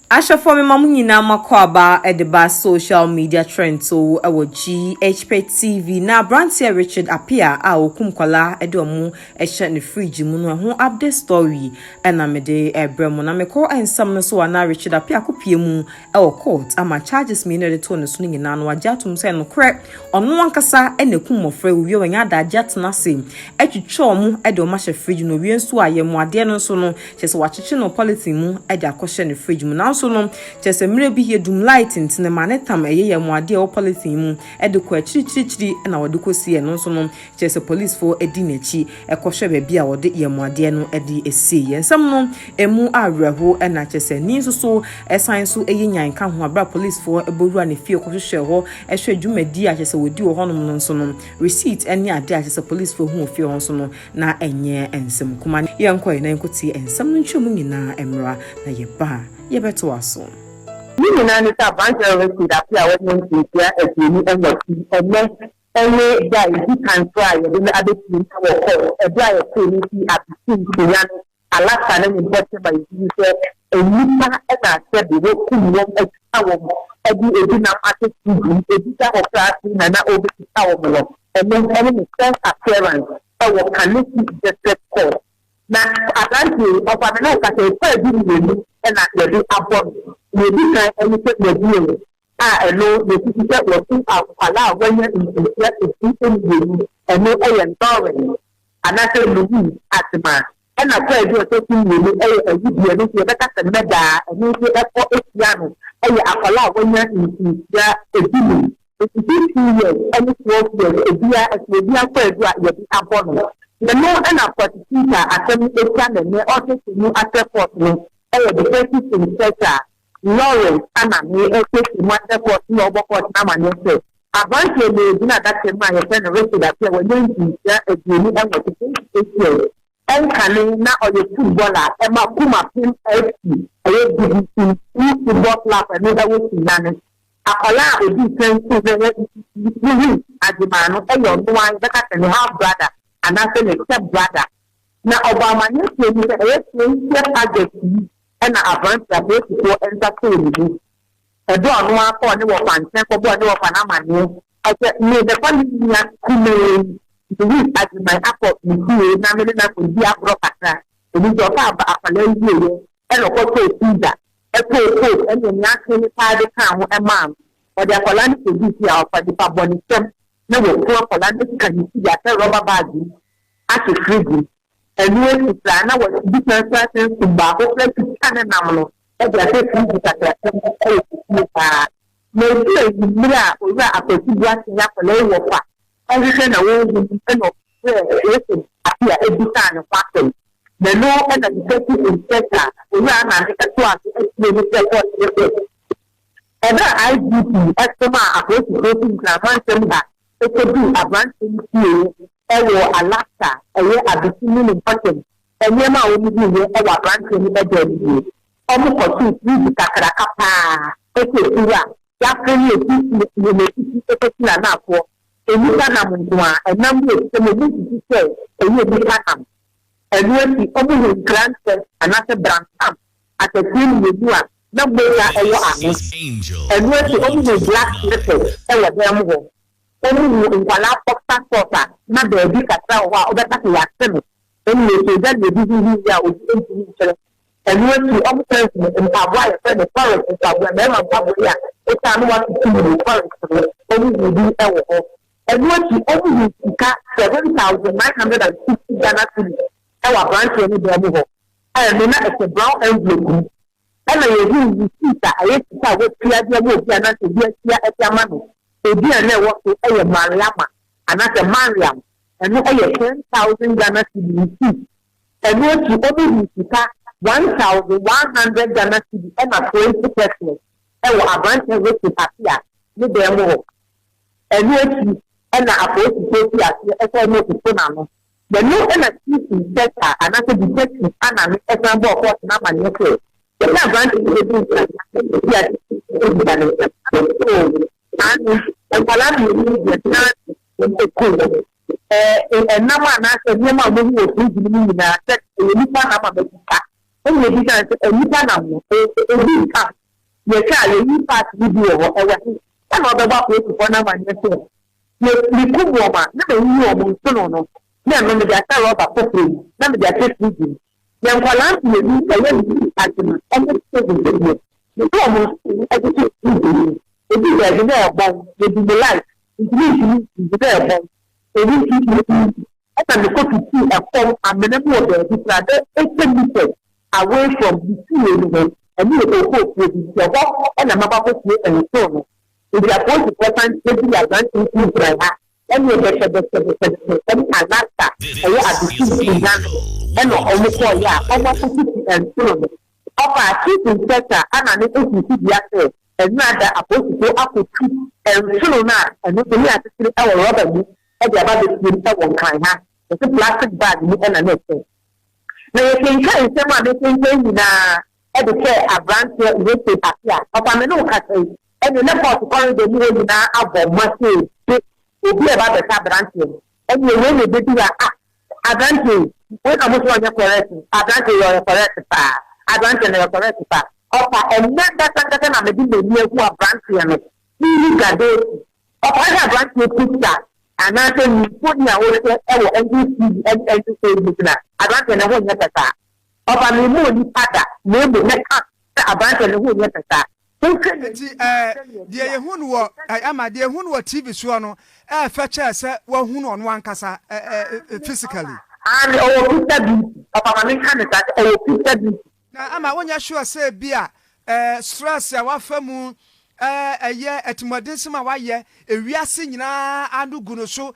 Asha for me mamuna makwaba at the bas social media trend so our GhPage TV na Brantia Richard appear a okumkwala edomu ehye ne fridge mu no ho update story na me de ebremo na me call ensam no so na Richard appear kopie mu court ama charges me no de to no so nyina no ajatum se no kre ono ankasa na kum mofre wie wanya da ajatna se atwitwa mu de o ma hye fridge no wie nso ayemu ade no so no chese wacheche no polythene mu de akohye ne fridge mu na so no chese mire bi he dum light ntine manetam eyeye mu ade o polythene mu de ko achirichiri na wode ko sie no so no chese police for edi nachi ekohwe ba bia wode yemu ade no de esi yensam no emu awreho na chese ni so esan so eyenyan ka ho abra police for eboru ne fie kohwehwe ho ehwe dwumadi a chese wodi wo honom no so no receipt ene ade a chese police for hu fie ho so no na enye ensem kuma yenkoy na enkotie ensem no ntwemu nyina emra na yeba yebeto aso ni na ni ta bank receipt apia wetness here etini ene guy you can try you dey able to work e dia e ni si apitin to yan alaka na important by you say enipa e na say be wo kum wo e ta wo ebi na market food ebi ta of class na obi ta wo lo ene sense appearance e wo connect just call na adanti ofamena ka say e bi ni na dey abon we be try anything we do elo the teacher was to allow when you get to teaching and no enduring and I say no at man and I try to take you you better than meda and you get for piano and you allow when you a billion it is 2 years and it's 12 years a year as we are you be abon the more and I got teacher attend a plan and also to new asset for me the person in sector Lawrence ana me ekesi mwate for no boko na manese avance le dina that ma ye fen resi that we need ya edini and what is en kale na o the footballer e ma kuma pin FC e BBC football club and that we nane akola e bi sense we adimano e yo no an that can have brother and I say except brother na Obama ni se ni e target na avance abet for entertain edo anu akọ ni wo fanten ko bo ni wo fa na mane ase me the quality ya kume we at my akọ ni na me na ko di abro katra ni jo fa afale yi e lo ko to pizza e ko ni ake ni pa de kan ho e ma o de akola ni ko di ti a fa di pa boni tem na wo ko akola ni kan ni ya te rubber bag ake fridge enu plan na what business person to ba ko plan kana namlo e dia se fi ta ta me bi mira o ra apeti bua ti ya ko le wo pa e se na wo ni no e se apia e bi ta no pa ko me no e na di se in sector o ra na ke to a e ni se ko e na IGP e se ma apeti ko ti na man se ba e ko bi advance ni ewo alaka eye abisini ni important enye ma oni bi ye ewo branch ni beje ni omu ko tu ni kakara kapa eke tura ya freni eti ni eke tina na afọ eni ka na mundua enam bi eti me bi ti se eye bi ka nam enu eti omu ni grand test anase brand am atetin ni dua na gbe ya ewo anu enu eti omu ni black leopard ewo dem ho onu nkwala pota na baby katra wa obeta ya seme enu e da de bi ya o ti chere enu eti o mutens ni mpabwa ya se the forest mpabwa na ma mpabwa ya o ta no wa ti ni forest onu bi ewo ho enu eti o bi sika 7,960 Ghana cedis ewa branch ni de mo ho enu na e brown envelope ena ye bi sika aye sika wo pia de mo pia na se bia tia e pia ma no ebi ene wo so eye Mariama anase Mariam enu eye 10,000 Ghana cedis enu oti obi sika 1,100 Ghana cedis ena 20 pesos ewo abranche wetu papia ni de mo enu oti ena aposi topi ase ese no to na no the new ena chief inspector anase detective ana ni ese bo court na manye ko the abranche we do ya and wala ni na ekolo enama na se ni ma mo wo fridge ni na se ni pa na ma be ka when you did a new panel, a new pass. You can't you pass video or another back with one of my yourself. You could woman, never knew almost no. Then when they are about cooking, then they are taking. Young Palant will be a very argument, and the almost educate you. It is a very bomb, it is the life, it is the very bomb. It is I can go to see a form and the number of the rather 8 meters away from the sea and you will go with your walk and a map of and so on. If you are going to present, maybe you are going to see my and you get the Alaska, and you are the sea and almost almost and so on. Upper chief inspector and an ACC and rather opposed to go up to 2 and so on and not to me at our rubber and the about the one kind. It's a plastic bag and a net. Now you can try someone making educate a branch here with the Asia of a no country and you never to call the new now of must be about the branch and you really did a branch when I was on your correct a branch or correct a branch and a correct and that I'm making the new branch here. You got those of other branch with that. And I tell you, put your own NGC and say, I don't know what you're at. Of a new father, maybe next a branch and who you're at. Dear Hunwo, I am a dear Hunwo TV Swano, fetch us one on one casa physically. And our sister of a main candidate, our sister. Now, I'm a one ya sure say beer, stress, our famu. A year at Modissima, why ye, a reassing na andu guno so,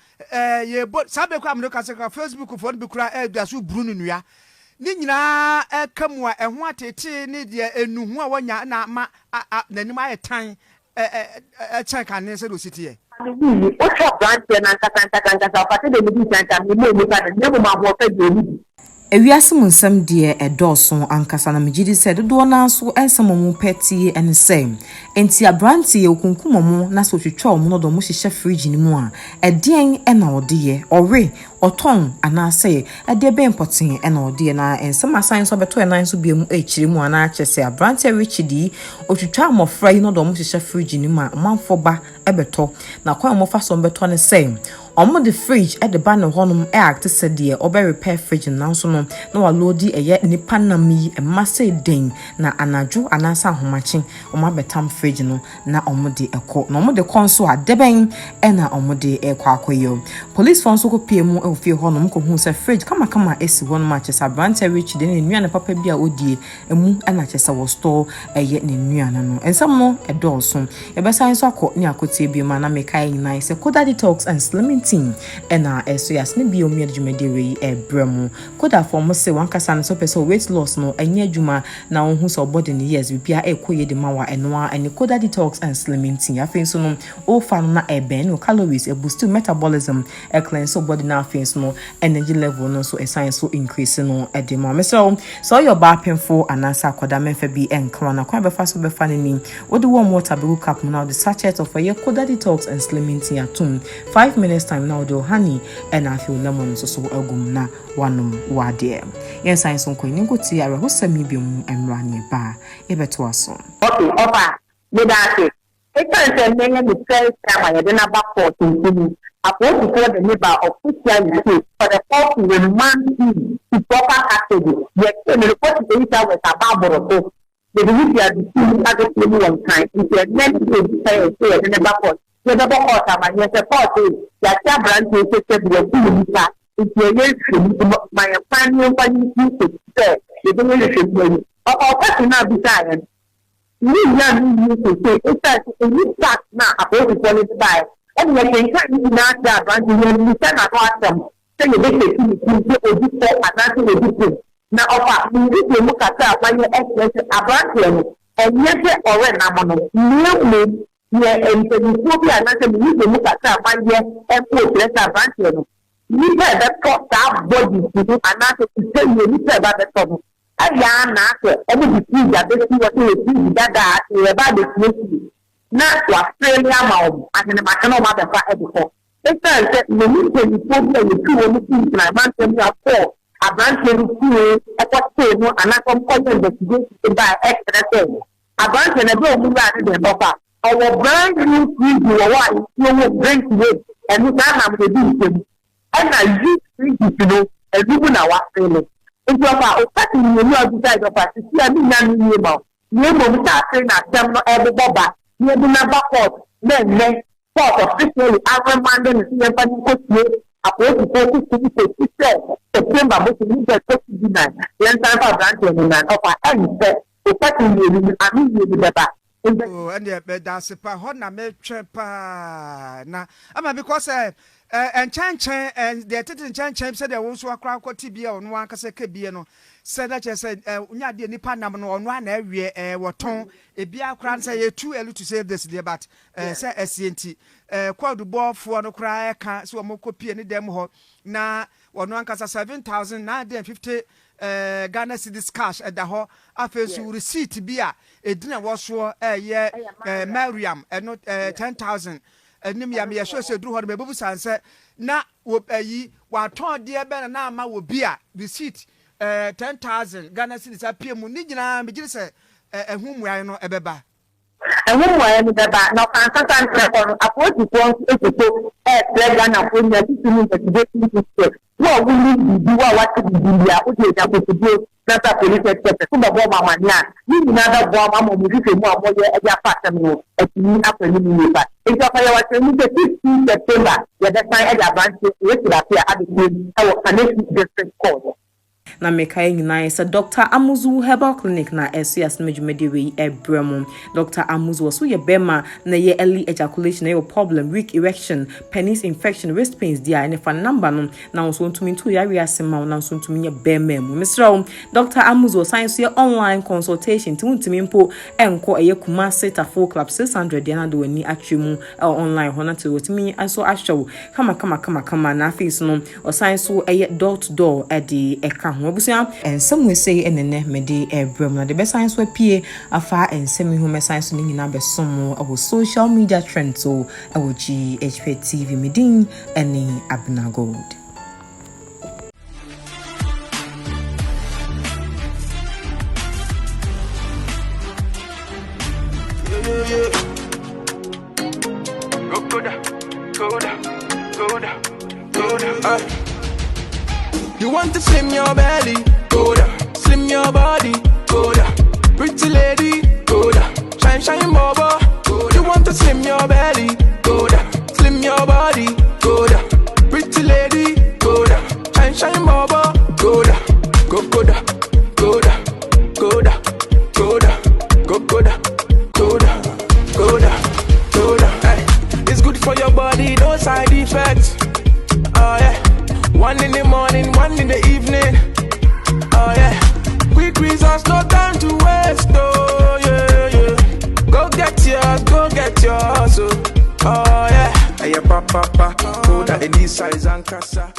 ye but Sabecam look as a Facebook of what Bukra Eldasu Brunuia. Nina Kamwa and what a need ye a new one ya na ma then my time a check and answer the city. What's your branch and Santa Patti, the movie, never my water. Ewiase mu nsem de edoso ankasa na megidi se dodo na so ensem mu peti ene se enti abranti okunkumomo na so twetwa omo no do mo hihye fridge ni mu a edien ena odeye ore oton anase ede be importin ena odeye na ensem asan so beto enan so biemu echiri mu ana achese abranti richidi otwetwa amofra yi no do mo hihye fridge ni mu a manfo ba ebeto na kwa mo fa so beto ne se omo the fridge at the ban honum act said dear obe repair fridge now so no wa loadi eye nipa nami e mase den na anajo anasa homachi omo betam fridge no na omo de ekọ na omo de konso adeben e na omo de ekọ akoyo police phone so ko piemu e ofie honum ko hu se fridge kama esi honum a chesa brand rich de ne nua ne papa bia odie emu na chesa wo store eye ne nua no ensam no edolso e be san so akọ ni akotie bi ma na mekai na se koda detox and slimming and so yes ne bi omi adwumade we ebremu koda for mo se wankasa no so person weight loss no anya adwuma na wo hu so body ne yes bibia ekoye de mawa enoa and koda detox and slimming afin so no o fa no na eben no calories e boost metabolism e cleanse so body na afin so no energy level no so e science so increase no e de ma so your bar painful anasa koda menfa bi enka na kwa be fa so be fa ni wo de warm water be cook up now the sachet of your koda detox and slimming atum 5 minutes time now do honey and I feel lemon so agum na wanum wade yes I so kwani ngoti ara hosami biom emrane ba e beto aso okay opa me that it can say me the first time I didn't back for to apart before the neighbor officially for the court to remand him to proper custody yes the report is was about Boroko the review are the other one time if you meant to say the back for the double quarter, my support is that branch is the if you my family, the donation, or person now beside we young to say it's a fact now about the quality by and when they can't not that branch, you cannot watch them. So you make it to now, we look at that when you express a branch and yes, or a yeah, and so you will be another look at that one year and put less advantage. You said that got that body to do another to tell you about the problem. I am not every disease that they see what you see that about the safety. Not to Australia, and the Macano mother for before. They said that the military phobia you two only things and I want them to have 4 abrante no kue ekɔte no anakom kɔyɛ investigation by extra abrante na be omu ba ne de bɔfa our brand new fridge wɔ no drink weight and na na me di nsɛm ɛna use fridge no ɛdu na wa fele nti ɔfa ɔkati ni mu abuta ɔfa sisi a mi na mi nie ma nie mo ta se na sɛm no ɛbobɔ ba nie bi na backup na port officially agreement ni se yɛmfa ni kotie aposi ko sɛ September mo ni be to di na yɛnsan fa branch ni na ɔfa ɛnfɛ ɔkati ni ami ni bɛba. Oh, and the dance pa hona me pa na ama because and chan and the attendant chan said there was a crowd tibia on one kase kebie no said that said unya de nipa nam no on one area waton e bia kran say you too early to say this there but say SCNT kwadu ball for no cry ka so mo copy ni dem ho na one one kasa 7,950 Ghana cedis cash at the ho afesu receipt bia edina woso Mariam not 10,000 nim ya me show say dru ho me bubu sanse na wo ayi wa ton de be na ama wo bia receipt 10,000 Ghana cedis apia mu ni gina me gire se ehumuan no ebeba ehumuan no beba no kan san ko apoti ko eto Ghana for me to me investigation no we do what we ya o de da ko do na ta police sector so bo mama nya ni na da bo mama mo ri fe mu amoye e ja patam no atini apani ni ba e ja fa ya wa temi de 15 September ya da san e ja branch we ti la pia ade ni e wo connection district court na mekai nyina is Dr. Amuzu Herbal Clinic na SCS Medjumedi Ebremo. Dr. Amuzu was ye bema na ye early ejaculation na your problem, weak erection, penis infection, wrist pains dia and if a number no na so ntumi to ya asema na so ntumi ye bema mu. Mr. Dr. Amuzu science ye online consultation ti ntumi mpo enko eye Kumasi Tafo Club 600 dia na do ani atwemu online hona to wotimi aso ahwew kama na face no o science so eye door to door e de eka Obusia and some we say enene mede ebrem na the best science we pie afa ensem hu me science ni nyina be somo our social media trend so our GhPage TV medin eni Abnagold. You want to slim your belly, go down. Slim your body, go down. Pretty lady, go down. Shine, shine, baba. You want to slim your belly, go down. Slim your body, go down. Pretty lady, go down. Shine, shine, baba. Go down, go down, go down, go down, go down, go down, go down, go down, go down. Hey, it's good for your body, no side effects. Oh yeah. One in the morning, one in the evening. Oh yeah. Quick results, no time to waste. Oh yeah. Go get yours. Oh yeah. Hey, papa, go that any size and casa.